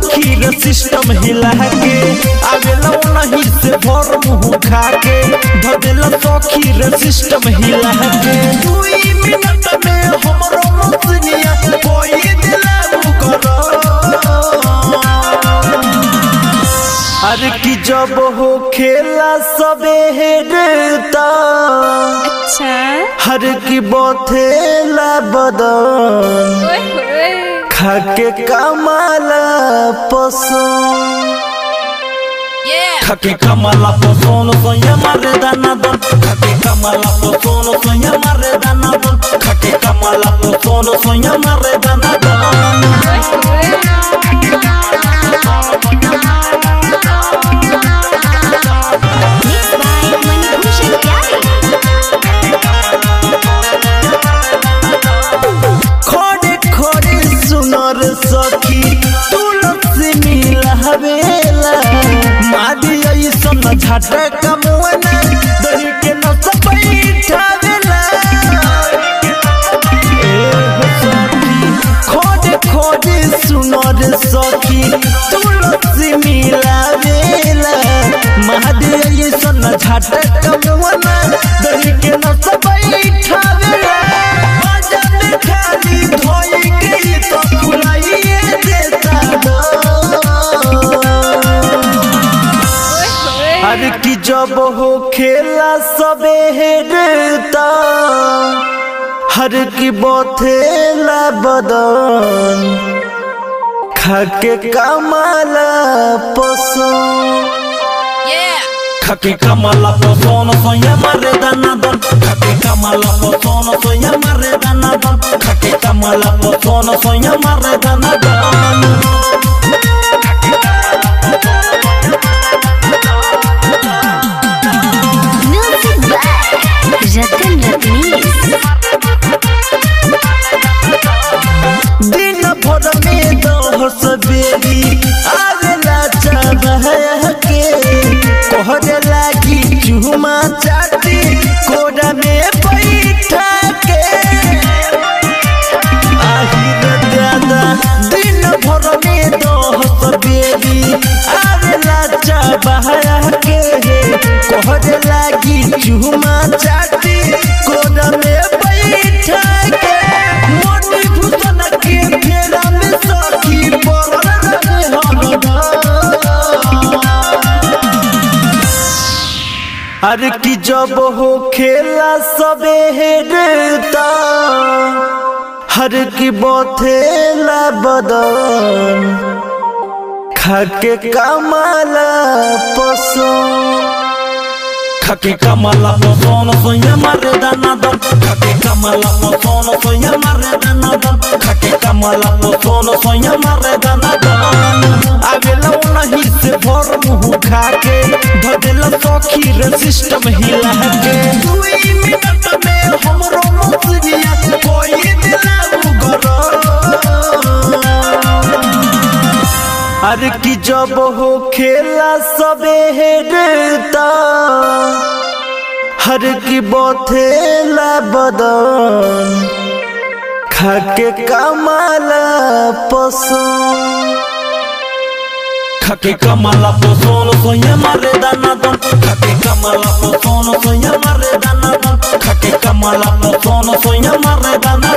सखी रे सिस्टम हिला के आवेला नहीं से भर मुंह खा के धदेला सखी रे सिस्टम हिला के 2 मिनट में हमरो मसनिया कोई दिला करो। अरे की जब हो खेला सबे हेडता अच्छा हर की बोथेला बदन खाके कमाला पसंद खाके कमाला पसंद सोया मारे दाना दन खाके कमाला पसंद सोया मारे दाना दन खाके कमाला पसंद सोया मारे दाना दन। सखी तुलसी मिला हवेला मादी ऐसन झटका मुआना दही के न सब बैठावेला खोदे खोदे सुनर सखी तुलसी मिला हवेला मादी ऐसन झटका मुआना दही के न सब बैठावेला खाली धोई के तो हर की जब हो खेला सबे हेडता हर की बोथेला बदन खाके कमाला पसंद खाके कमाला पसंद सोया मारे दाना दन खाके कमाला पसंद सोया मारे दाना दन खाके कमाला पसंद सोया मारे दाना दन। दिन भर में दोहस बेरी आवेला चाबह के कोहरे लागी चुमा चाटी कोड़ा में बैठा के आहिर दादा दिन भर में दोहस बेरी आवेला चाबह के कोहरे लागी चुमा चाटी कोड़ा में बैठा के हर की जब हो खेला सबे हेडता हर की बोथेला बदन खाके कमाला पसंद खाके कमाला पसंद सोया मारे दाना दन खाके कमाला पसंद सोया मारे दाना दन खाके कमाला पसंद सोया मारे दाना दन आवेला नहीं से भर मुंह खा के धदेला सखी रे सिस्टम हिला के 2 मिनट में हमरो मसनिया कोई दिला करो। अरे की जब हो खेला सबे हेडता हर की बोथेला बदन खाके कमाला पसंद खाके कमाला पसंद सोया मारे दाना दन खाके कमाला पसंद सोया मारे दाना दन खाके कमाला पसंद सोया मारे दाना